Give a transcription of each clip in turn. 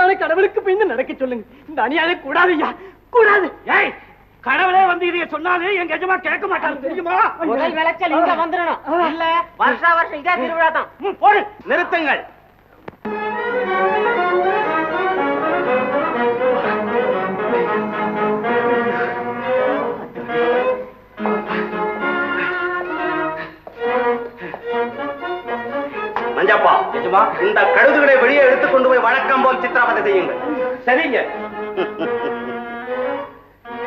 தானே கடவுளுக்கு பயந்து நடக்க சொல்லுங்க. இந்த அநியாயம் கூடாது ஐயா, கூடாது. ஏய், கடவுளே வந்து இதைய சொன்னாலே எங்க எஜமா கேட்க மாட்டாரு தெரியுமா? முதல் விளைச்சல் இங்க வந்துடணும். இல்ல வருஷா வருஷம் இதே திருவிழா தான். போடு. நிறுத்துங்கள். மஞ்சப்பா, இந்த கழுதுகளை வெளியே எடுத்துக் கொண்டு போய் வழக்கம் போல் சித்திரவதை செய்யுங்கள். சரிங்க.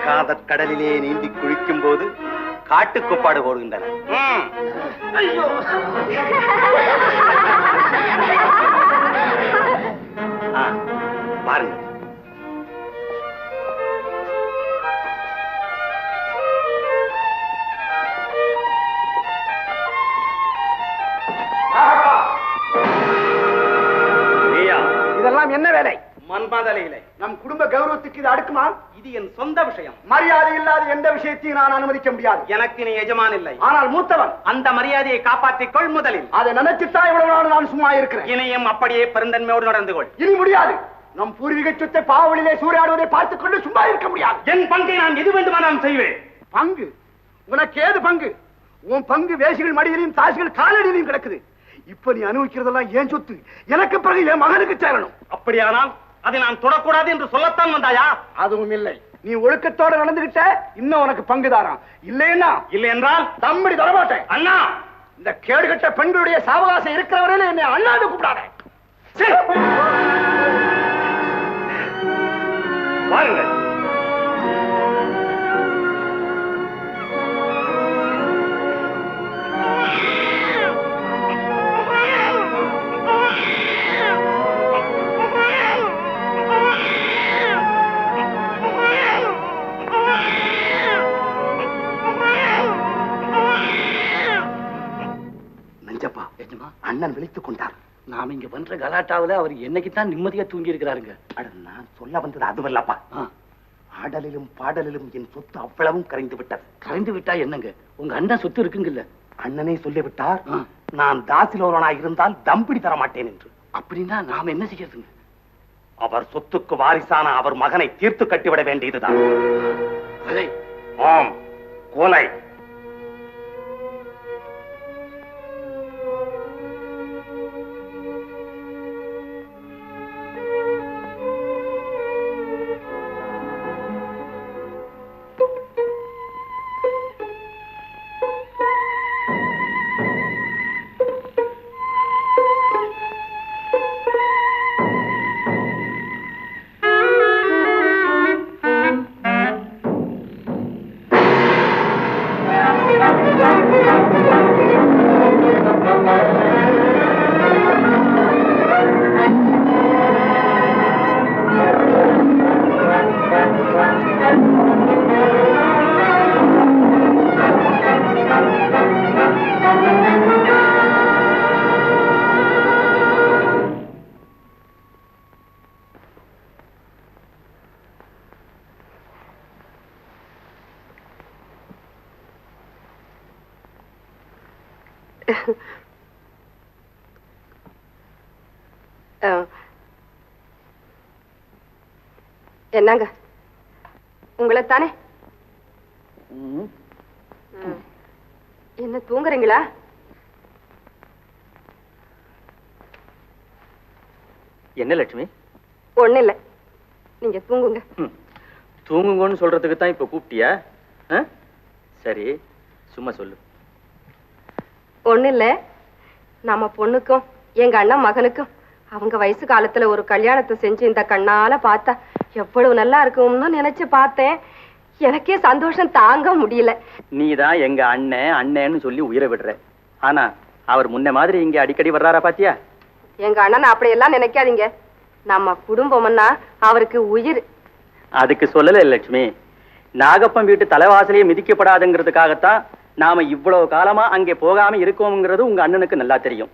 காதற்கடலிலே நீந்தி குளிக்கும் போது காட்டுக்கோப்பாடு போடுகின்றன. பாருங்க. இதெல்லாம் என்ன வேலை? மன்மதலையிலே நம் குடும்ப கௌரவத்துக்கு இது அடுக்குமா? இது என் சொந்த விஷயம். மரியாதை இல்லாத எந்த விஷயத்தையும் நான் அனுமதிக்க முடியாது. எனக்கு நீ எஜமான் இல்லை, ஆனால் மூத்தவன். அந்த மரியாதையை காப்பாற்றிக் கொள். முதலில் அதை நினைச்சுத்தான் இவ்வளவு நாள் நான் சும்மா இருக்கிறேன். இனியும் அப்படியே பெருந்தன்மையோடு நடந்து கொள். இனி முடியாது. நம் பூர்வீக சொத்தை பாவலிலே சூறையாடுவதை பார்த்துக் கொண்டு சும்மா இருக்க முடியாது. என் பங்கை நான் எது வேண்டுமானாலும் செய்வேன். பங்கு? உனக்கு ஏது பங்கு? உன் பங்கு வேசிகள் மடியிலையும் தாசிகள் காலடியிலையும் கிடக்குது. இப்ப நீ அனுபவிக்கிறதெல்லாம் ஏன் சொத்து, எனக்கு பிறகு என் மகனுக்கு சேரணும். அப்படியானால் அதை நான் தொடக்கூடாது என்று சொல்லத்தான் வந்தாயா? அதுவும் இல்லை. நீ ஒழுக்கத்தோட நடந்துகிட்ட இன்னும் உனக்கு பங்குதாராம். இல்லைன்னா இல்லை என்றால் தம்படி தரமாட்டேன். அண்ணா, இந்த கேடுகட்ட பெண்களுடைய சாவகாசம் இருக்கிறவரையில என்னை அண்ணாந்து கூப்பிடாத. வாருங்கள். அண்ணன் விழித்துக் கொண்டார். நாம் இங்க பண்ற கலாட்டாவில அவர் என்னைக்குத்தான் நிம்மதியா தூங்கி இருக்கிறாருங்க. நான் சொல்ல வந்தது அதுவல்லப்பா. ஆடலிலும் பாடலிலும் என் சொத்து அவ்வளவும் கரைந்து விட்டது. கரைந்து விட்டா என்னங்க, உங்க அண்ணன் சொத்து இருக்குங்கல்ல. அண்ணனே சொல்லிவிட்டார், நான் தாசிலோரனா இருந்தால் தம்பிடி தர மாட்டேன் என்று. அப்படின்னா நாம் என்ன செய்யறதுங்க? அவர் சொத்துக்கு வாரிசான அவர் மகனை தீர்த்து கட்டிவிட வேண்டியதுதான். ஆம், கொலை. என்னங்க, உங்களைத்தானே? என்ன தூங்குறீங்களா? என்ன லட்சுமி? ஒண்ணு இல்ல, நீங்க தூங்குங்க. தூங்குங்கன்னு சொல்றதுக்கு தான் இப்ப கூப்பிட்டியா? சரி, சும்மா சொல்லு. ஒண்ணு இல்ல, நம்ம பொண்ணுக்கும் எங்க அண்ணன் மகனுக்கும் அவங்க வயசு காலத்துல ஒரு கல்யாணத்தை செஞ்சு இந்த கண்ணால பார்த்தா எவ்வளவு நல்லா இருக்கும்னு நினைச்சு பார்த்தேன். எனக்கே சந்தோஷம் தாங்க முடியல. நீதான் எங்க அண்ணன் அண்ணன்னு சொல்லி உயிரை விடுற. ஆனா அவர் முன்ன மாதிரி இங்க அடிக்கடி வர்றாரா பாத்தியா? எங்க அண்ணன் அப்படியெல்லாம் நினைக்காதீங்க. நம்ம குடும்பம்னா அவருக்கு உயிர். அதுக்கு சொல்லல லட்சுமி, நாகப்பன் வீட்டு தலைவாசலையே மிதிக்கப்படாதுங்கிறதுக்காகத்தான் நாம இவ்வளவு காலமா அங்கே போகாம இருக்கோம்ங்கிறது உங்க அண்ணனுக்கு நல்லா தெரியும்.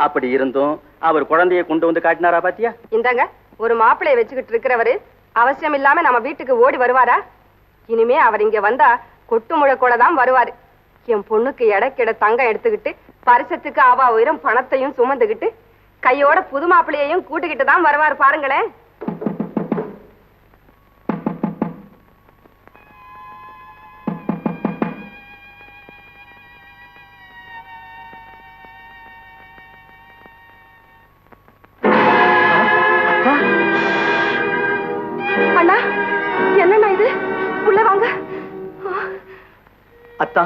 அப்படி இருந்தும் அவர் குழந்தைய கொண்டு வந்து காட்டினாரா பாத்தியா? இந்தாங்க, ஒரு மாப்பிளைய வச்சுக்கிட்டு இருக்கிறவரு அவசியம் இல்லாம நம்ம வீட்டுக்கு ஓடி வருவாரா? இனிமே அவர் இங்க வந்தா கொட்டு முழக்கோட தான் வருவாரு. என் பொண்ணுக்கு எடைக்கிட தங்கம் எடுத்துக்கிட்டு பரிசத்துக்கு அவ உயிரம் பணத்தையும் சுமந்துகிட்டு கையோட புது மாப்பிள்ளையையும் கூட்டுக்கிட்டு தான் வருவாரு பாருங்களேன். அண்ணா, என்னண்ணா இது? உள்ள வாங்க. அத்தா,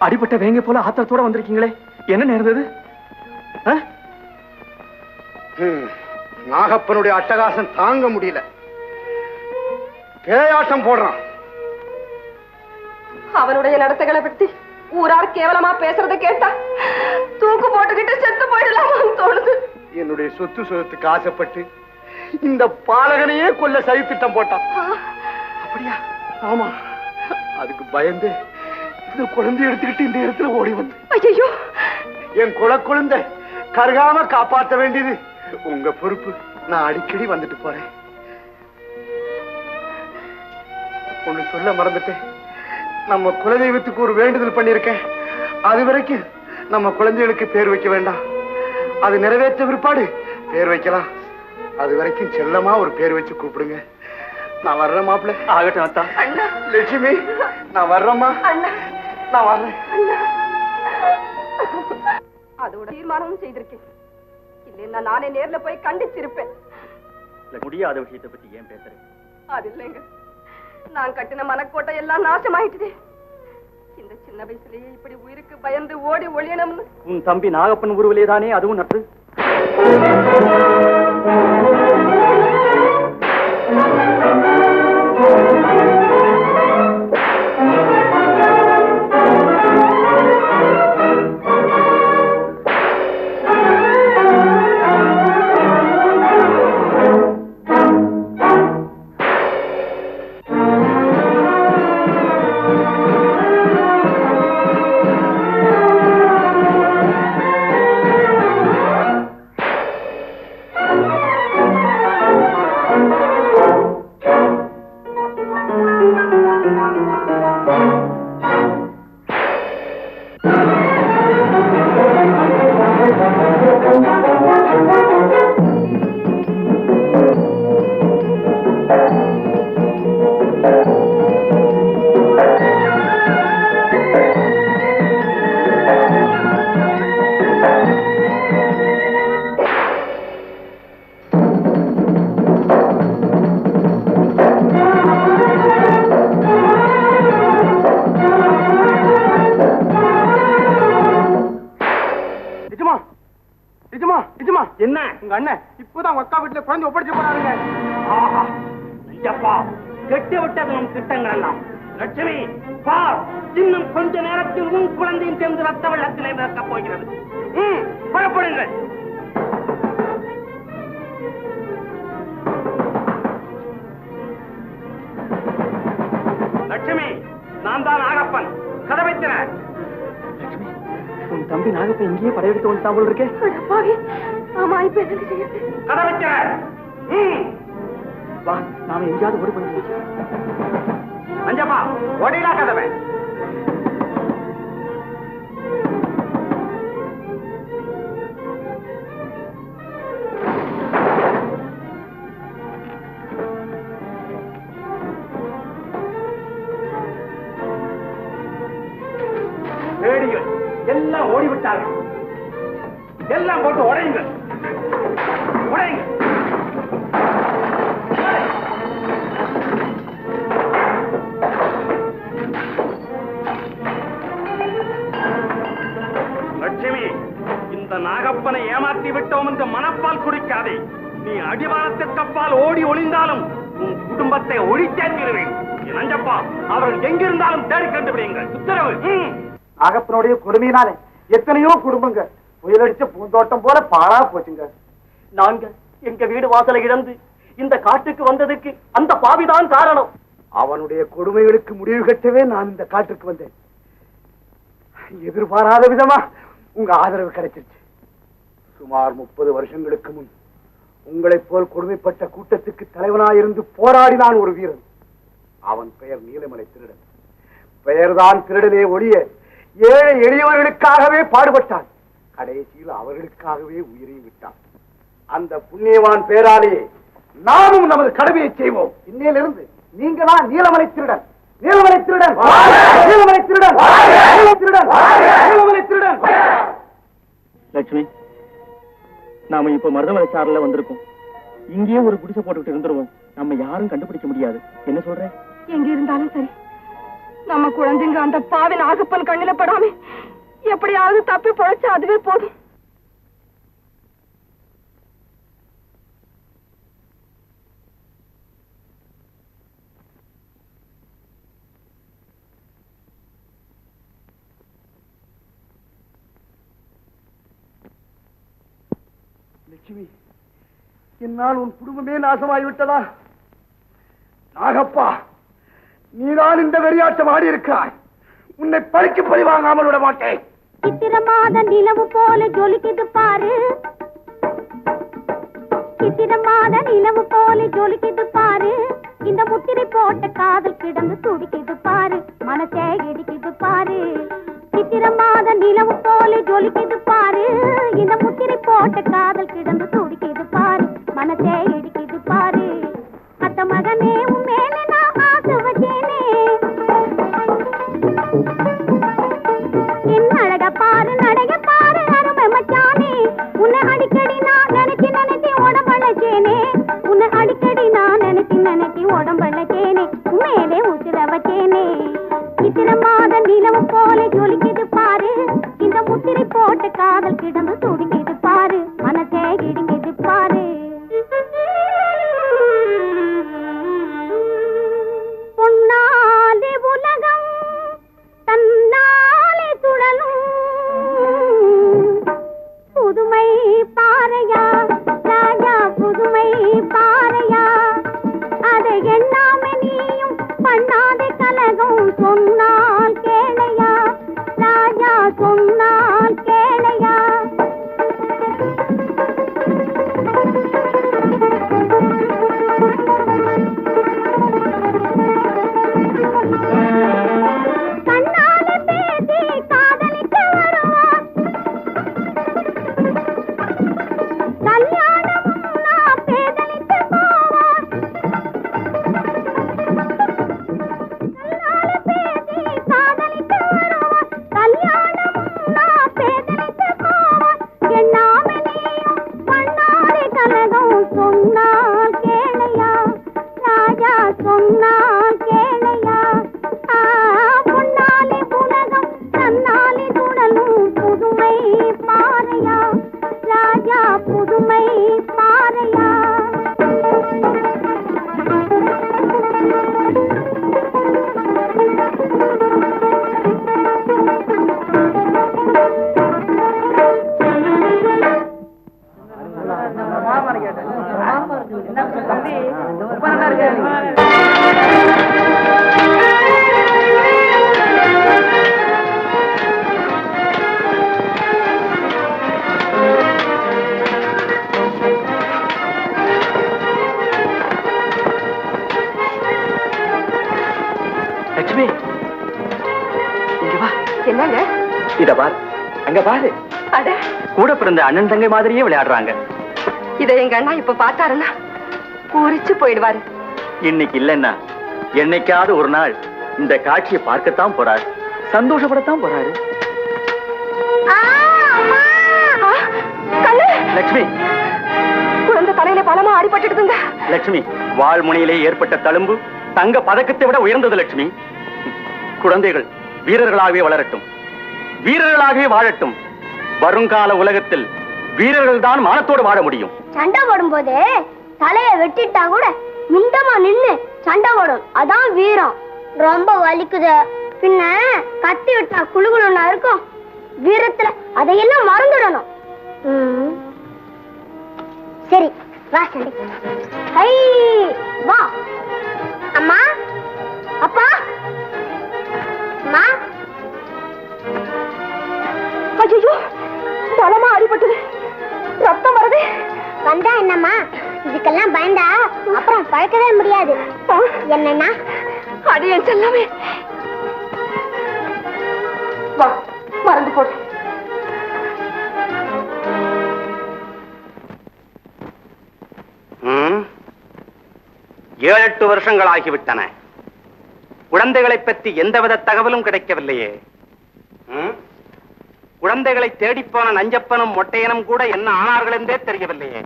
அடிபட்ட வேங்க போல ஆத்திரத்தோட வந்திருக்கீங்களே, என்ன நேர்ந்தது? நாகப்பனுடைய அட்டகாசம் தாங்க முடியல, பேயாட்டம் போடுறான். அவனுடைய நடத்தைகளை பற்றி ஊரார் கேவலமா பேசுறத கேட்டா தூக்கு போட்டுக்கிட்டு செத்து போயிடலாமான்னு தோணுது. என்னுடைய சொத்து சொத்துக்கு ஆசைப்பட்டு இந்த பாலகனையே கொல்ல சதி திட்டம் போட்டான். அப்படியா? ஆமா, அதுக்கு பயந்து இந்த குழந்தை எடுத்துக்கிட்டு இந்த இடத்துல ஓடி வந்து, ஐயோ, என் குழந்தை கருகாம காப்பாற்ற வேண்டியது உங்க பொறுப்பு. நான் அடிக்கடி வந்துட்டு போறேன். ஒண்ணு சொல்ல மறந்துட்டேன், நம்ம குலதெய்வத்துக்கு ஒரு வேண்டுதல் பண்ணிருக்கேன். அது வரைக்கும் நம்ம குழந்தைகளுக்கு பேர் வைக்க வேண்டாம், அது நிறைவேற்ற பிற்பாடு பேர் வைக்கலாம். அது வரைக்கும் செல்லமா ஒரு பேர் வச்சு கூப்பிடுங்க. நான் வர்றேன் மாப்பிள்ள. ஆகட்டும் அத்தா. லட்சுமி, நான் வர்றேம்மா. நான் வர்றேன். அதோட தீர்மானமும் செய்திருக்கேன். இல்லைன்னா நானே நேர்ல போய் கண்டிச்சிருப்பேன். முடியாத விஷயத்தை பத்தி ஏன் பேசுறேன்? அது இல்லைங்க, நான் கட்டின மனக்கோட்டை எல்லாம் நாசமாயிட்டுதே. இந்த சின்ன வயசுலயே இப்படி உயிருக்கு பயந்து ஓடி ஒளியணும்னு. உன் தம்பி நாகப்பன் உருவிலேதானே அதுவும் நட்டு. என்ன உங்க அண்ணன் இப்பதான் அக்கா வீட்டுல குழந்தை ஒப்படைச்சு போறாருங்க. கெட்டு விட்டது நம் திட்டங்கள் எல்லாம். லட்சுமி, பார், இன்னும் கொஞ்ச நேரத்தில் உன் குழந்தையும் சேர்ந்து ரத்த வெள்ளத்திலே மிதக்கப் போகிறது. புறப்படுங்கள். லட்சுமி, நான் தான் நாகப்பன். கதவை திற. உன் தம்பி நாகப்பன் இங்கேயே படையெடுத்து வந்துட்டான் போல இருக்கே. ஆமா, இப்ப என்ன செய்யறது? கதவை திற. வா, நாம எங்கேயாவது ஓடி போய். அஞ்சப்பா, ஓடிடா கதவை. ரேடியோ எல்லாம் ஓடிவிட்டார்கள். எல்லாம் போட்டு உடையுங்கள். உடையுங்கள். லட்சுமி, இந்த நாகப்பனை ஏமாற்றி விட்டோம் என்று மனப்பால் குடிக்காதே. நீ அடிவாரத்திற்கப்பால் ஓடி ஒளிந்தாலும் உன் குடும்பத்தை ஒழித்தேன். நஞ்சப்பா, அவர்கள் எங்கிருந்தாலும் தேடி கண்டுபிடிங்கள். உத்தரவு. நாகப்பனுடைய கொடுமையினாலே எத்தனையோ குடும்பங்க புயலடிச்ச பூந்தோட்டம் போல பாழா போச்சுங்க. நாங்க எங்க வீடு வாசலை இழந்து இந்த காட்டுக்கு வந்ததுக்கு அந்த பாவிதான் காரணம். அவனுடைய கொடுமைகளுக்கு முடிவு கட்டவே நான் இந்த காட்டுக்கு வந்தேன். எதிர்பாராத விதமா உங்க ஆதரவு கிடைச்சிருச்சு. சுமார் 30 வருஷங்களுக்கு முன் உங்களைப் போல் கொடுமைப்பட்ட கூட்டத்துக்கு தலைவனாயிருந்து போராடினான் ஒரு வீரன். அவன் பெயர் நீலமலை திருடன். பெயர்தான் திருடனே ஒழிய ஏழை எளியவர்களுக்காகவே பாடுபட்டான். கடைசியில் அவர்களுக்காகவே உயிரை விட்டான். அந்த புண்ணியவான் பேராலே நாமும் நமது கடமையை செய்வோம். இன்னையிலிருந்து நீங்க தான் நீலமலை திருடன், நீலமலை திருடன், நீலமலை திருடன், நீலமலை திருடன், நீலமலை திருடன். லட்சுமி, நாம இப்ப மருதமலை சாரல வந்திருக்கோம். இங்கேயே ஒரு குடிசை போட்டுக்கிட்டு இருந்துருவோம். நம்ம யாரும் கண்டுபிடிக்க முடியாது. என்ன சொல்ற? எங்க இருந்தாலும் சரி, நம்ம குழந்தைங்க அந்த பாவின் ஆகப்பன் கண்ணில படாம எப்படியாவது தப்பி பொழைச்சா அதுவே போதும். லட்சுமி, என்னால் உன் குடும்பமே நாசமாகிவிட்டதா? நாகப்பா, நீதான் இந்த வெறியாட்டம் ஆடி இருக்காய். உன்னை பறிக்கு பறி வாங்காமல் விட மாட்டேன். சித்திரமாத நிலவு போல ஜொலிக்குது பாரு, சித்திரமாத நிலவு போல ஜொலிக்குது பாரு. இந்த முத்திரை போட்ட காதல் கிடந்து துடிக்குது பாரு, மனசே இடிக்குது பாரு. சித்திரமாத நிலவு போல ஜொலிக்குது பாரு, இந்த முத்திரை போட்ட காதல் கிடந்து துடிக்குது பாரு, மனசே இடிக்குது பாரு. அத்த மகனே உன் மேல நான் ஆசை வச்சேனே, என் அழக பாரு நடைய பாரு அருமை மச்சானே. உன்னை அடிக்கடி நான் நினைச்சு நினைச்சு உடம்பழச்சேனே, உன்னை அடிக்கடி நான் நினைச்சு நினைச்சு உடம்பழச்சேனே, மேலே உசிர வச்சேனே. சித்திரமாத நிலவு போல ஜொலிக்குது பாரு, இந்த முத்திரை போட்ட காதல் கிடந்து துடிக்குது பாரு, மனசே இடிக்குது பாரு. பொன்னாலே உலகம் தன்னாலே சுழலும், புதுமை பாறையா ராஜா, புதுமை பாறையா. அதை எண்ணாம நீயும் பண்ணாதே கலகம், சொன்னால் கேளையா ராஜா, சொன்னால் கேளையா. கண்ணால பேசி காதலிக்க வருவார், கல்யாணம் நான் பேதலித்து போவார். கண்ணால பேசி காதலிக்க வருவார், கல்யாணம் நான் பேதலித்து போவார். எண்ணாம நீயும் பண்ணாதே கலகம், சொன்னால் கேளையா ராஜா, சொன்னால் கேளையா. பொன்னாலே உலகம் தன்னாலே சுழலும், புதுமை பாறையா ராஜா, புதுமை பாறையா. லட்சுமி, இங்க வா. என்னங்க? இத பாரு, அங்க பாரு. அட, கூட பிறந்த அண்ணன் தங்கை மாதிரியே விளையாடுறாங்க. இதை எங்க அண்ணா இப்ப பார்த்தாருன்னா பூரிச்சு போயிடுவாரு. இன்னைக்கு இல்லைன்னா என்னைக்காவது ஒரு நாள் இந்த காட்சியை பார்க்கத்தான் போறாரு, சந்தோஷப்படத்தான் போறாரு. லட்சுமி, குழந்தை தலையில பலமா அடிபட்டுடுதுங்க. லட்சுமி, வாழ்முனையிலே ஏற்பட்ட தழும்பு தங்க பதக்கத்தை விட உயர்ந்தது. லட்சுமி, குழந்தைகள் வீரர்களாகவே வளரட்டும், வீரர்களாகவே வாழட்டும். வருங்கால உலகத்தில் வீரர்கள் தான் மானத்தோடு வாழ முடியும். சண்டை போடும் போது தலைய வெட்டிட்டா கூட முண்டமா நின்னு சண்டை போடும், அதான் வீரம். ரொம்ப வலிக்குது, பின்ன கத்தி விட்டா குழுகுழுன்னா இருக்கும். வீரத்துல அதையெல்லாம் மறந்துடணும். சரி வா சண்டை. ஹை வா. அம்மா, அப்பா, அம்மா. ஐயோ, பலமா அடிபட்டது, ரத்தம் வருது. வந்தா என்னம்மா, இதுக்கெல்லாம் பயந்தா அப்புறம் பழக்கவே முடியாது. என்னன்னா அடி என் செல்லமே. வா, மறந்து போடு. 7-8 வருஷங்கள் ஆகிவிட்டன. குழந்தைகளை பற்றி எந்தவித தகவலும் கிடைக்கவில்லையே. குழந்தைகளை தேடிப்போன நஞ்சப்பனும் மொட்டையனும் கூட என்ன ஆனார்கள் என்றே தெரியவில்லையே.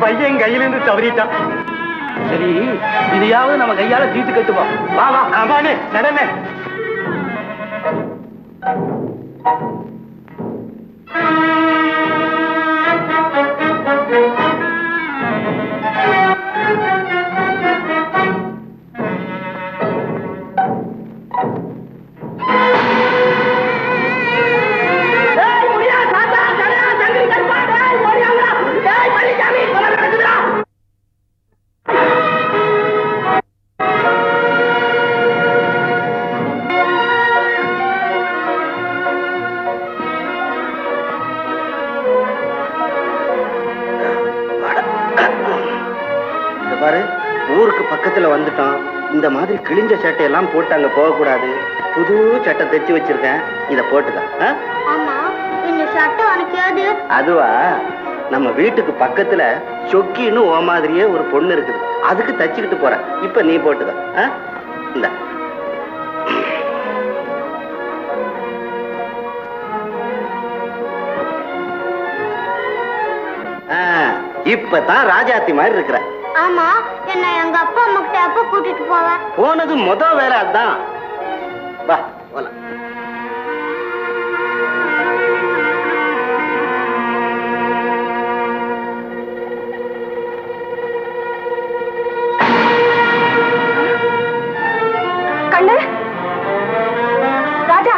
பையன் கையிலிருந்து தவறிட்டான். சரி, இதையாவது நம்ம கையால தீட்டு கட்டுவோம். வா வா. ஆமாண்ணே, நடனே. பாரு, ஊருக்கு பக்கத்துல வந்துட்டோம். இந்த மாதிரி கிழிஞ்ச சட்டை எல்லாம் போட்டு அங்க போக கூடாது. புது சட்டை தைச்சு வச்சிருக்கேன், இத போட்டுக்க. ஆமா, இந்த சட்டை உனக்கு ஏது? அதுவா, நம்ம வீட்டுக்கு பக்கத்துல சொக்கின்னு ஓ மாதிரியே ஒரு பொண்ணு இருக்குது, அதுக்கு தச்சுக்கிட்டு போறேன். இப்ப நீ போட்டுக்க. இந்த இப்பதான் ராஜாத்தி மாதிரி இருக்கிற. ஆமா, என்ன எங்க அப்பா அம்மா கிட்ட எப்ப கூட்டிட்டு போவ? போனது முதல் வேலை அதான். வா போலாம். கண்ணு, ராஜா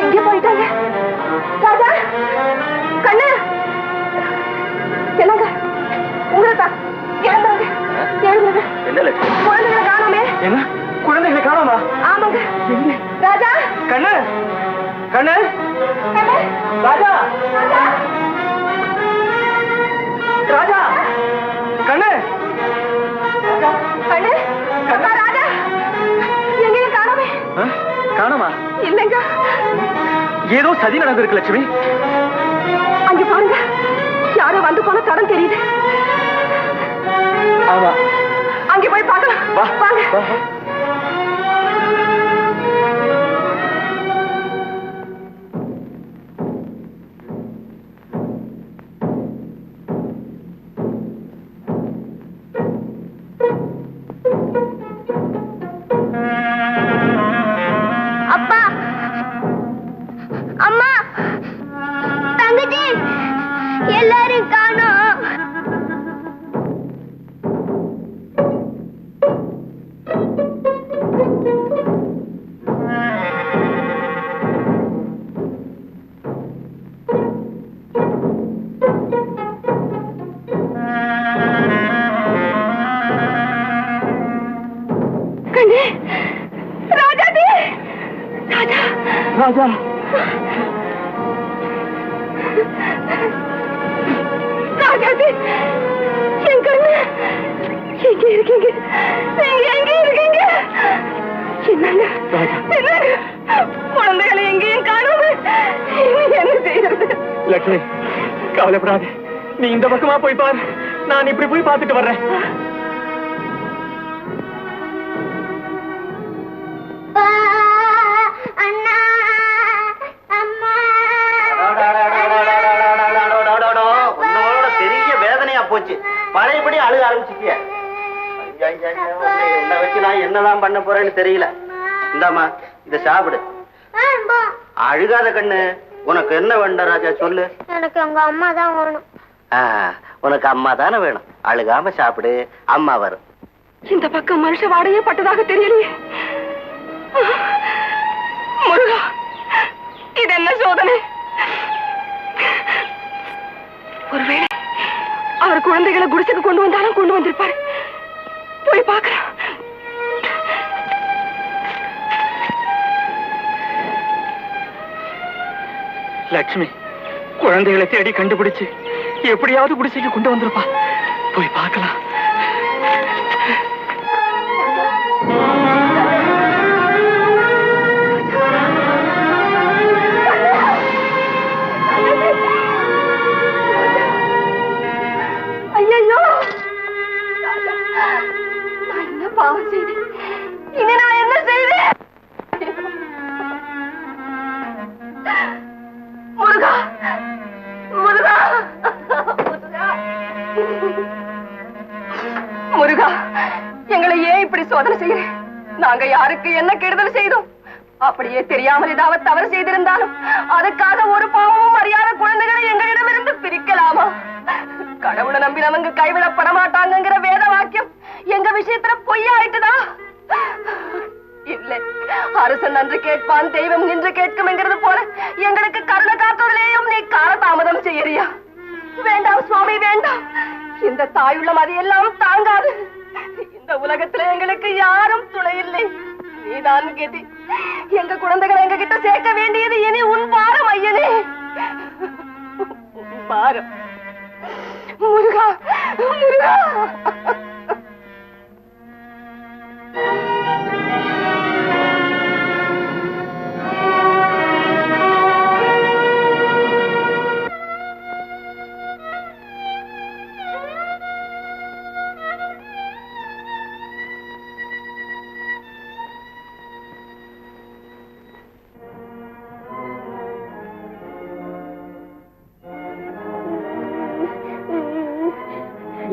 எங்க போயிட்டாங்க? ராஜா, கண்ணு, என்னங்க உங்களை தான் எழுந்துருங்க, எழுந்துருங்க. என்ன லட்சுமி? குழந்தைகளை காணோமே. என்ன குழந்தைகளை காணோமா? ஆமாங்க. ராஜா, கண்ணு, கண்ணு, கண்ணு, ராஜா, ராஜா, ராஜா, கண்ணு, கண்ணு, அப்பா ராஜா எங்கேயும் காணோமே. காணோமா? இல்லைங்க. ஏதோ சதி நடந்திருக்கு லட்சுமி. அங்க பாருங்க, யாரோ வந்து போன தடம் தெரியுது. ஆமா, அங்க போய் பார்க்கலாம். வா வாங்க. வா. அப்பா, அம்மா, தங்கச்சி எல்லாரும் காணோம். கண்ணு, ராஜாதி, ராஜா, ராஜா, ராஜாதி, என் கண்ணு எங்க இருக்கீங்க? நீங்க எங்க இருக்கீங்க? என்னங்க என்னங்க, குழந்தைகளை எங்கேயும் காணோம். என்ன செய்யறது? லட்சுமி கவலைப்படாது, நீ இந்த பக்கமா போய் பாரு, நான் இப்படி போய் பார்த்துட்டு வர்றேன். அண்ணா, அம்மா. உன்னோட பெரிய வேதனையா போச்சு. பழையபடி அழுக ஆரம்பிச்சிட்டிய. உன்னை வச்சு நான் என்னதான் பண்ண போறேன்னு தெரியல. இந்தாமா, இத சாப்பிடு. அழுகாத கண்ணு. உனக்கு என்ன வேண்டாம் ராஜா, சொல்லு. எனக்கு எங்க அம்மா தான் வேணும். உனக்கு அம்மா தானே வேணும். அழுகாம சாப்பிடு, அம்மா வரும். இந்த பக்கம் மனுஷ வாடையே பட்டதாக தெரியலையே. முருகா, இது என்ன சோதனை? ஒருவேளை அவர் குழந்தைகளை குடிசைக்கு கொண்டு வந்தாலும் கொண்டு வந்திருப்பாரு. போய் பார்க்கலாம். லட்சுமி குழந்தைகளை தேடி கண்டுபிடிச்சு எப்படியாவது குடிசைக்கு கொண்டு வந்திருப்பா. போய் பார்க்கலாம். ஐயோ, நான் என்ன பாவம் செய்தேன்? இனி நான் என்ன செய்வேன்? முருகா, முருகா, முருகா, முருகா, எங்களை ஏன் இப்படி சோதனை செய்யறேன்? நாங்க யாருக்கு என்ன கெடுதல் செய்தோம்? அப்படியே தெரியாமல் ஏதாவது தவறு செய்திருந்தாலும் அதுக்காக ஒரு பாவமும் அறியாத குழந்தைகளை எங்களிடமிருந்து பிரிக்கலாமா? கடவுளை நம்பினவங்க கைவிடப்பட மாட்டாங்கிற வேத வாக்கியம் எங்க விஷயத்துல பொய்யாயிட்டுதா? இல்லை, அரசன் நன்று கேட்பான், தெய்வம் நின்று கேட்கும்ங்கிறது போல எங்களுக்கு கருணை காட்டுவதிலேயும் நீ காலதாமதம் செய்யறியா? வேண்டாம் சுவாமி, வேண்டாம். இந்த தாயுள்ளம் அதையெல்லாம் தாங்காது. இந்த உலகத்துல எங்களுக்கு யாரும் துணை இல்லை. நீதான் கெதி. எங்க குழந்தைகளை எங்க கிட்ட சேர்க்க வேண்டியது இனி உன் பாரம் ஐயனே, உன் பாரம். முருகா, முருகா.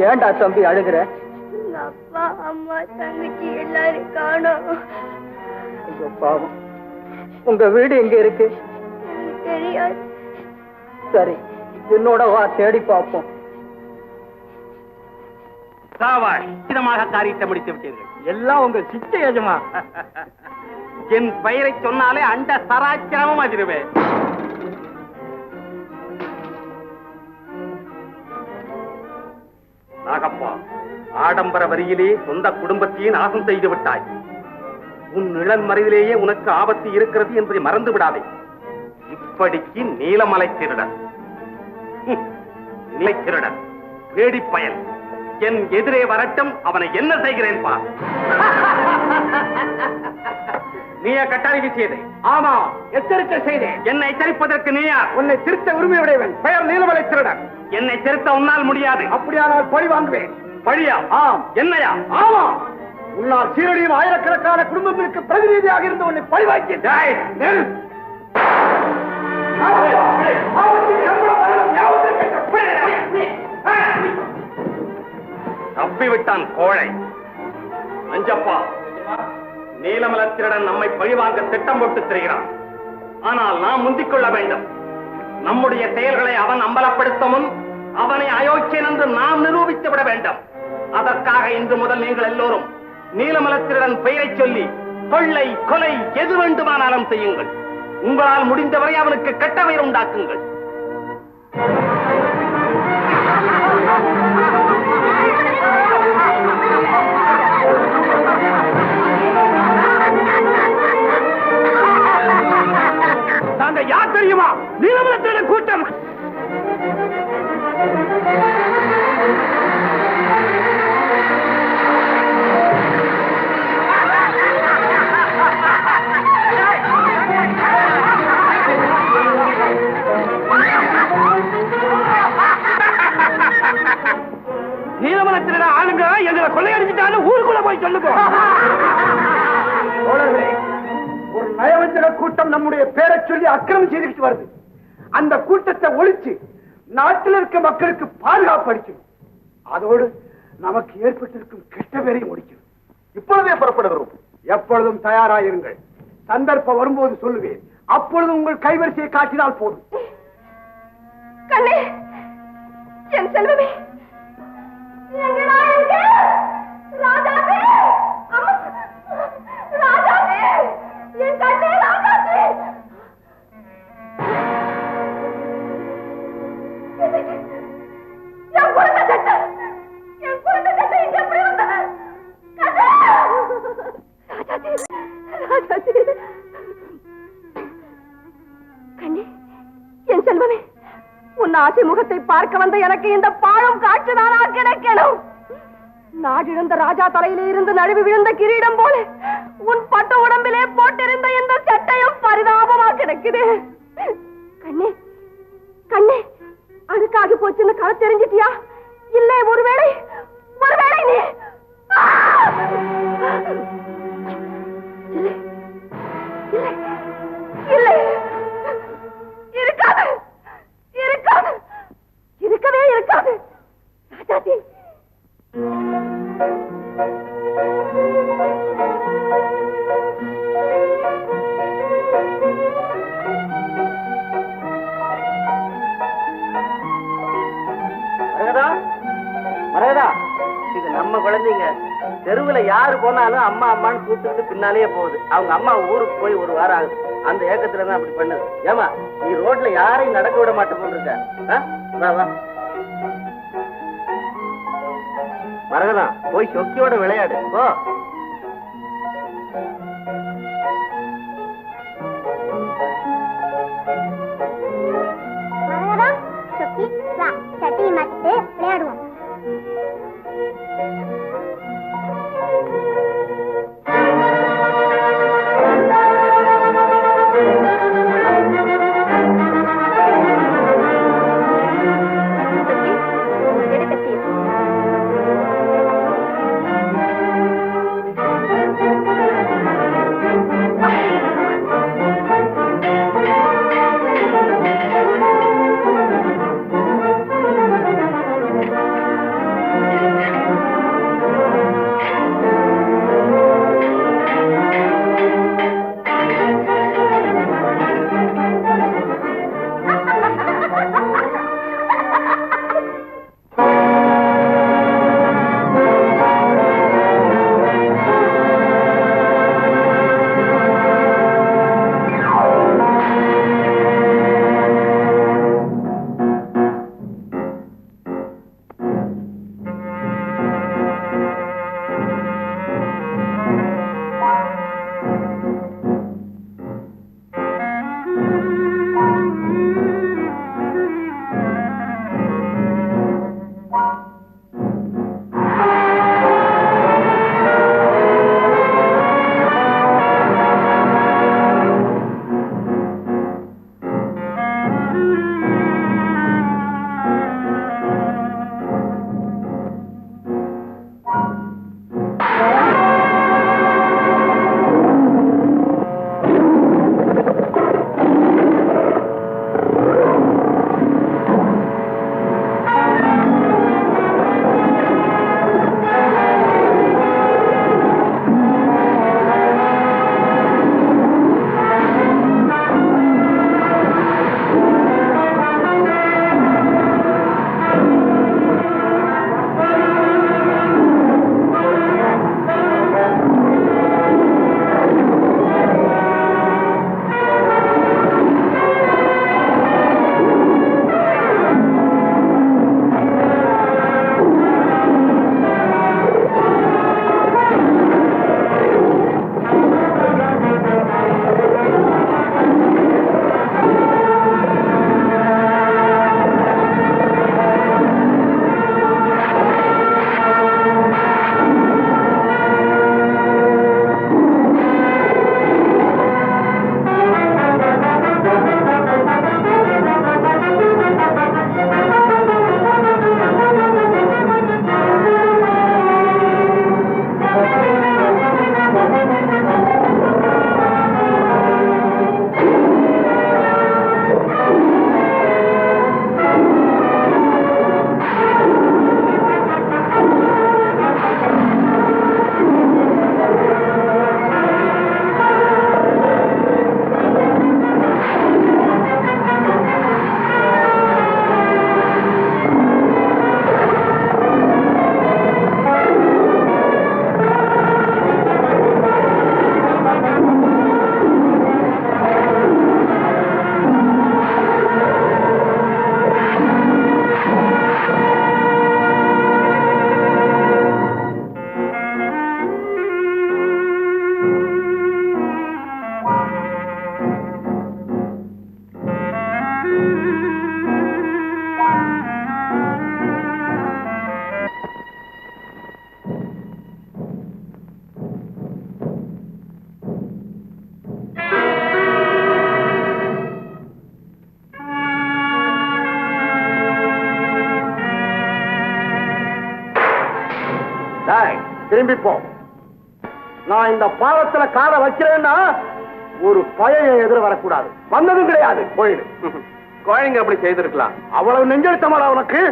ஏண்டா தம்பி அழுகிற? அப்பா அம்மா தங்கச்சி எல்லாரும் காணோம். ஐயோ பாவம். உங்க வீடு எங்க இருக்கு? தெரியாது. சரி, என்னோட வா, தேடி பார்ப்போம். இதமாக காரியத்தை முடித்து விட்டீர்கள். எல்லாம் உங்க சிச்ச எஜமா. என் பெயரை சொன்னாலே அண்ட சராச்சரமும் அதிருவேன். நாகப்பா, ஆடம்பர வரியிலே சொந்த குடும்பத்தையே நாசம் செய்து விட்டாய். உன் நிழல் மறைவிலேயே உனக்கு ஆபத்து இருக்கிறது என்பதை மறந்து விடாதே. இப்படிக்கு நீலமலை திருடன், நிலை திருடன், வேடி பயல் என் எதிரே வரட்டும், அவனை என்ன செய்கிறேன் பார். நீய கட்டாளி வீசியது? ஆமா, எச்சரிக்கை செய்தேன். என்னை எச்சரிப்பதற்கு நீ யார்? உன்னை திருத்த உரிமையுடையவன், பெயர் நீலமலை திருடன். என்னை திருத்த உன்னால் முடியாது. அப்படியானால் பழி வாங்குவேன். பழியா? ஆம். என்னையா? ஆமா, உன்னால் சீரடியும் ஆயிரக்கணக்கான குடும்பங்களுக்கு பிரதிநிதியாக இருந்த உன்னை பழி வாங்கியேன். தப்பிவிட்டான் கோழை. அஞ்சப்பா, நீலமலத்திரடன் நம்மை பழிவாங்க திட்டம் போட்டு திரிகிறான். ஆனால் நாம் முந்திக் கொள்ள வேண்டும். நம்முடைய செயல்களை அவன் அம்பலப்படுத்த முன் அவனை அயோக்கியன் என்று நாம் நிரூபித்து விட வேண்டும். அதற்காக இன்று முதல் நீங்கள் எல்லோரும் நீலமலத்திரடன் பெயரை சொல்லி கொள்ளை, கொலை எது வேண்டுமானாலும் செய்யுங்கள். உங்களால் முடிந்தவரை அவனுக்கு கெட்ட பெயர் உண்டாக்குங்கள். நாங்க யார் தெரியுமா? நீலமலத்திரடன் கூட்டம். நீலமலத்திரட ஆளுங்க எங்களை கொள்ளையடிச்சுட்டாலும் ஊருக்குள்ள போய் சொல்லுங்க. ஒரு நயவஞ்சக கூட்டம் நம்முடைய பேரை சொல்லி அக்கிரமம் செய்துட்டு வருது. அந்த கூட்டத்தை ஒழிச்சு நாட்டில் இருக்க மக்களுக்கு பாதுகாப்பு அளிக்கணும். அதோடு நமக்கு ஏற்பட்டிருக்கும் கெட்ட பேரையும் முடிக்கணும். இப்பொழுதே புறப்படுகிறோம். எப்பொழுதும் தயாராயிருங்கள். சந்தர்ப்பம் வரும்போது சொல்லுவேன். அப்பொழுது உங்கள் கைவரிசையை காட்டினால் போதும். கண்ணே, என் செல்வமே, எங்கடா இருக்க? ராஜாவே, அம்மா, ராஜாவே, என் கண்ணே, ராஜாவே. என் குழந்தை இங்க எப்படி வந்த? ஆசை முகத்தை பார்க்க வந்த எனக்கு இந்த பாழும் காட்சிதானா கிடைக்கணும்? நாடிழந்த ராஜா தலையிலே இருந்து நழுவி விழுந்த கிரீடம் போல உன் பட்டு உடம்பிலே போட்டிருந்த இந்த சட்டையும் பரிதாபமா கிடக்குது. கண்ணே கண்ணே, அழுக்காகி போச்சுன்னு களை தெரிஞ்சிட்டியா? இல்லை, ஒருவேளை நீ இல்லை இல்லை இல்லை, இருக்காது இருக்காது, இருக்கவே இருக்காது. ராஜாஜி, மரகதா, இது நம்ம குழந்தைங்க. தெருவுல யாரு போனாலும் அம்மா அம்மான்னு கூப்பிட்டு பின்னாலேயே போகுது. அவங்க அம்மா ஊருக்கு போய் ஒரு வாரம் ஆகுது. அந்த ஏக்கத்துல தான் அப்படி பண்ணுது. ஏமா, நீ ரோட்ல யாரையும் நடக்க விட மாட்டேன் இருக்க? வா வா மரகதா, போய் சொக்கியோட விளையாடு போ. மரகதா, சொக்கி, வா, சட்டையை மாத்திட்டு விளையாடுவோம். திரும்பி போ. நான் இந்த பாலத்துல காலை வைக்கிறேன்னா ஒரு பழைய எதிர வரக்கூடாது. வந்ததும் கிடையாது. போயிடு. குழந்தைங்க அப்படி செய்திருக்கலாம். அவ்வளவு நெஞ்செழுத்தமாடா உனக்கு?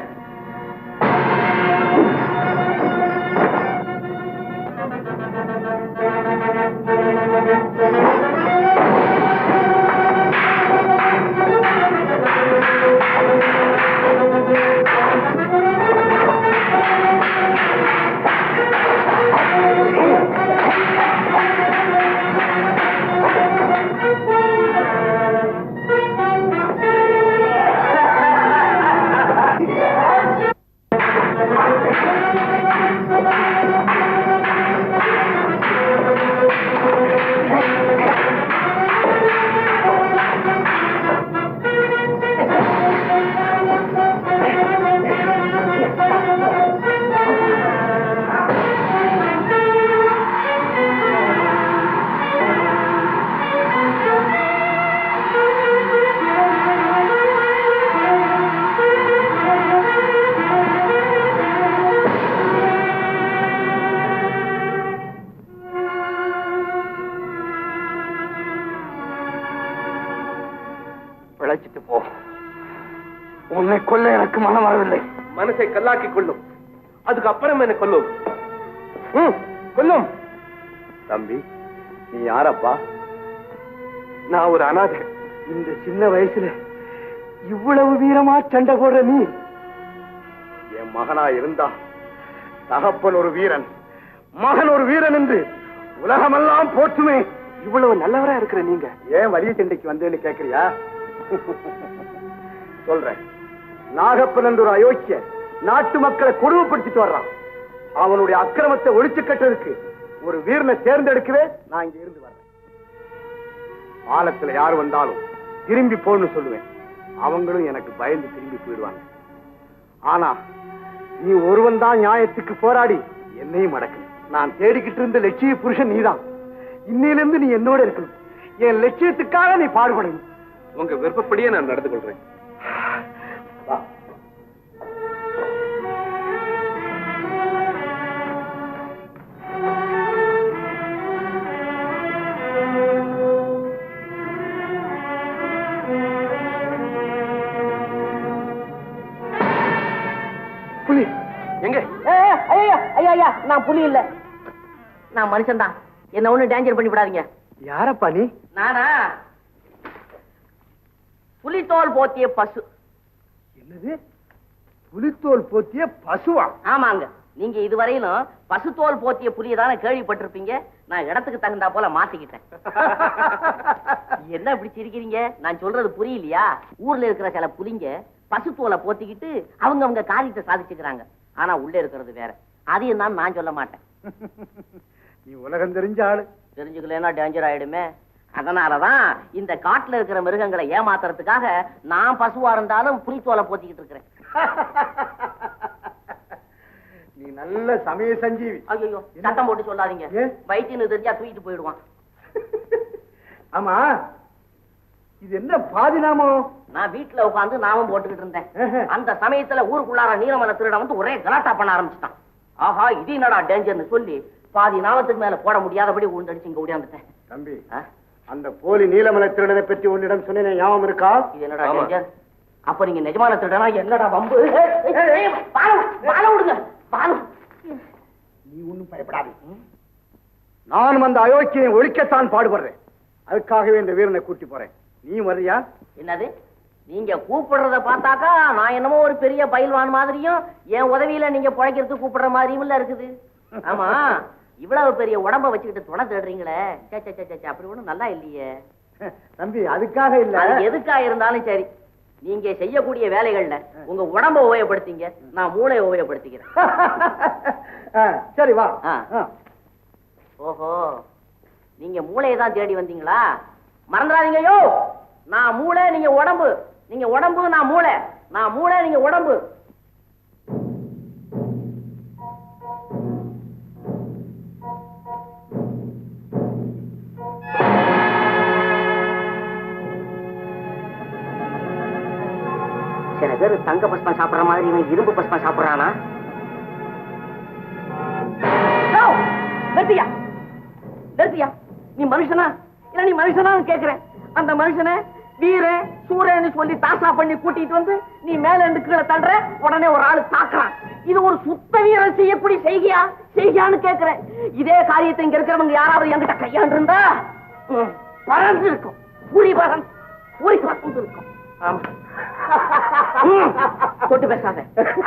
பிழைச்சிட்டு போ. உன்னை கொல்ல எனக்கு மனம் வரவில்லை. மனசை கல்லாக்கி கொள்ளும், அதுக்கு அப்புறம் என்ன கொல்லும். கொல்லும். தம்பி, நீ யாரப்பா? நான் ஒரு அனாதை. இந்த சின்ன வயசுல இவ்வளவு வீரமா சண்டை போடுற நீ என் மகனா இருந்தா, தகப்பன் ஒரு வீரன், மகன் ஒரு வீரன் என்று உலகமெல்லாம் போற்றுமே. இவ்வளவு நல்லவரா இருக்கிற நீங்க ஏன் வலிய சண்டைக்கு வந்தேன்னு கேக்குறியா? சொல்றேன். நாகப்பன் என்ற ஒரு அயோக்கிய நாட்டு மக்களை கொடுமைப்படுத்திட்டு வர்றான். அவனுடைய அக்கிரமத்தை ஒழிச்சு கட்டுறதுக்கு ஒரு வீரனை தேர்ந்தெடுக்கவே நான் இங்க இருந்து வர்றேன். பாலத்துல யார் வந்தாலும் திரும்பி போன்னு சொல்லுவேன். அவங்களும் எனக்கு பயந்து திரும்பி போயிடுவாங்க. ஆனா நீ ஒருவன் தான் நியாயத்துக்கு போராடி என்னையும் அடக்கணும். நான் தேடிக்கிட்டு இருந்த லட்சிய புருஷன் நீதான். இன்னிலிருந்து நீ என்னோட இருக்கணும். என் லட்சியத்துக்காக நீ பாடுபடணும். உங்க விருப்பப்படியே நான் நடந்து கொள்றேன். வா. புலி எங்க? ஐயா நான் புலி இல்ல, நான் மனுஷன் தான். என்ன ஒண்ணு டேஞ்சர் பண்ணி விடாதீங்க. யாரப்பா நீ? நானா புலித்தோல் போத்திய பசு. என்னது? புலித்தோல் போத்திய பசுவா? ஆமாங்க. நீங்க இதுவரையிலும் பசுத்தோல் போத்திய புலியை தானே கேள்விப்பட்டிருப்பீங்க. நான் இடத்துக்கு தகுந்தா போல மாத்திக்கிட்டேன். என்ன இப்படி சிரிக்கிறீங்க? நான் சொல்றது புரியலையா? ஊர்ல இருக்கிற சில புலிங்க பசுத்தோலை போத்திக்கிட்டு அவங்க காரியத்தை சாதிச்சுக்கிறாங்க. ஆனா உள்ள இருக்கிறது வேற. அது என்னன்னு நான் சொல்ல மாட்டேன். நீ உலகம் தெரிஞ்ச ஆளு. தெரிஞ்சுக்கலன்னா டேஞ்சர் ஆயிடுமே. அதனாலதான் இந்த காட்டுல இருக்கிற மிருகங்களை ஏமாத்துறதுக்காக நான் பசுவா இருந்தாலும் புலித்தோலை போத்திக்கிட்டு இருக்கிறேன். நீ நல்ல சமய சஞ்சீவி. ஐயோ சத்தம் போட்டு சொல்லாதீங்க. வைத்தியன்னு தெரிஞ்சா தூக்கிட்டு போயிடுவான். ஆமா, இது என்ன பாதி நாமம்? நான் வீட்டுல உட்காந்து நாமம் போட்டுக்கிட்டு இருந்தேன். அந்த சமயத்துல ஊருக்குள்ளார நீலமலை திருடன் வந்து ஒரே கலாட்டா பண்ண ஆரம்பிச்சுட்டான். ஆஹா, இது என்னடா டேஞ்சர்னு சொல்லி பாதி நாமத்துக்கு மேல போட முடியாதபடி உண்டடிச்சு இங்க ஓடியாந்துட்டேன். தம்பி, அந்த போலி நீலமலை திருடனை பற்றி உன்னிடம் சொன்னேன், ஞாபகம் இருக்கா? இது என்னடா டேஞ்சர்? அப்ப நீங்க நிஜமான திருடனா? என்னடா வம்பு? வாழ விடுங்க. நீ ஒண்ணும் பயப்படாது. நானும் அந்த அயோக்கியை ஒழிக்கத்தான் பாடுபடுறேன். அதுக்காகவே இந்த வீரனை கூட்டி போறேன். நீ வர்றியா? என்னது? நீங்க கூப்பிடுறத பார்த்தாக்கா நான் என்னமோ ஒரு பெரிய பயில்வான் மாதிரியும் என் உதவியில நீங்க பிழைக்கிறதுக்கு கூப்பிடுற மாதிரியும் இல்ல இருக்குது. ஆமா, இவ்வளவு பெரிய உடம்ப வச்சுக்கிட்டு துணை தேடுறீங்களே, அப்படி ஒண்ணும் நல்லா இல்லையே. தம்பி, அதுக்காக இல்ல. அது எதுக்கா இருந்தாலும் சரி, நீங்க செய்யக்கூடிய வேலைகள்ல உங்க உடம்ப உபயோகப்படுத்திங்க, நான் மூளையை உபயோகப்படுத்திக்கிறேன். சரி வா. ஓஹோ, நீங்க மூளையை தான் தேடி வந்தீங்களா? மறந்துடாதீங்க. யோ, நான் மூளை, நீங்க உடம்பு. நீங்க உடம்பு, நான் மூளை. நான் மூளை, நீங்க உடம்பு. சில பேர் தங்க பஸ்மா சாப்பிடுற மாதிரி இவன் இரும்பு பஸ்மா சாப்பிடுறானா? நிறுத்தியா நிறுத்தியா, நீ மனுஷனா இல்ல நீ மனுஷனா கேக்குறேன். அந்த மனுஷனை வீர சூரன்னு சொல்லி தாசா பண்ணி கூட்டிட்டு வந்து நீ மேல இருந்து கீழே தள்ளுற, உடனே ஒரு ஆளு தாக்குறான். இது ஒரு சுத்த வீரன் செய்யக்கூடிய செய்கியான்னு கேக்குறேன். இதே காரியத்தை இங்க இருக்கிறவங்க யாராவது என்கிட்ட கையாண்டு இருந்தா பறந்து இருக்கும், பூரி பறந்து இருக்கும். ஆமா, தொட்டு பேசாத,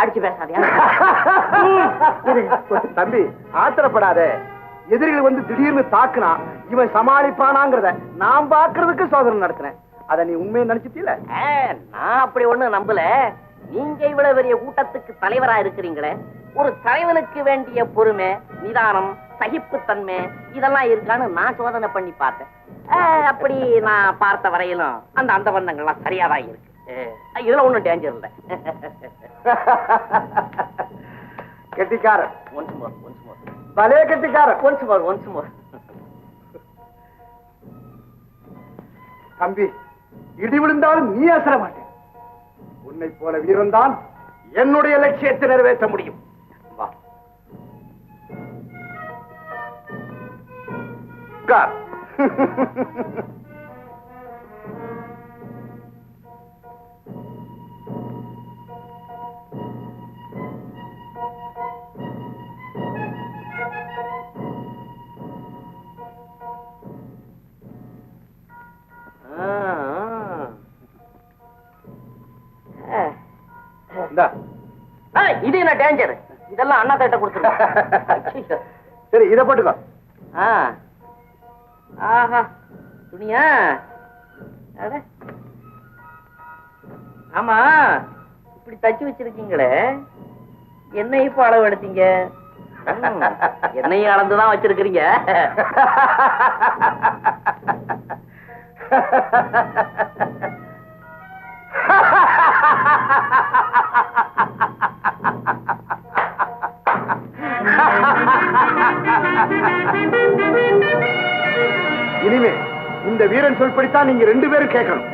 அடிச்சு பேசாதே. தம்பி ஆத்திரப்படாத. எதிரிகள் வந்து திடீர்னு தாக்குனா இவன் சமாளிப்பானாங்கிறத நான் பாக்குறதுக்கு சோதனை நடத்துறேன். அத நீ உண்மையை நினைச்சிட்டீல? நான் அப்படி ஒண்ணு நம்பல. நீங்க இவ்வளவு பெரிய கூட்டத்துக்கு தலைவரா இருக்கிறீங்களே, ஒரு தலைவனுக்கு வேண்டிய பொறுமை, நிதானம், சகிப்புத்தன்மை இதெல்லாம் இருக்கான்னு நான் சோதனை பண்ணி பார்த்தேன். அப்படி நான் பார்த்த வரையிலும் அந்த அந்த வந்தங்கள்லாம் சரியாதான் இருக்கு. இதுல ஒண்ணும் டேஞ்சர் இல்ல. கெட்டிக்காரன். ஒன்ஸ் மோர் பலே கெட்டிக்காரன். Once more. தம்பி, இடி விழுந்தாலும் நீ அசர மாட்டேன். உன்னை போல வீரன் தான் என்னுடைய லட்சியத்தை நிறைவேற்ற முடியும். வா. உட்கார். இது என்ன டேஞ்சர்? இதெல்லாம் அண்ணா தேட்ட கொடுத்துருங்க. சரி, இதை போட்டுக்கோ. ஆஹா, துணியா? ஆமா, இப்படி தச்சு வச்சிருக்கீங்களே, என்ன இப்ப அளவு எடுத்தீங்க? என்னையும் அளந்துதான் வச்சிருக்கிறீங்க. இனிமே இந்த வீரன் சொல்படித்தான் நீங்க 2 பேரும் கேட்கணும்.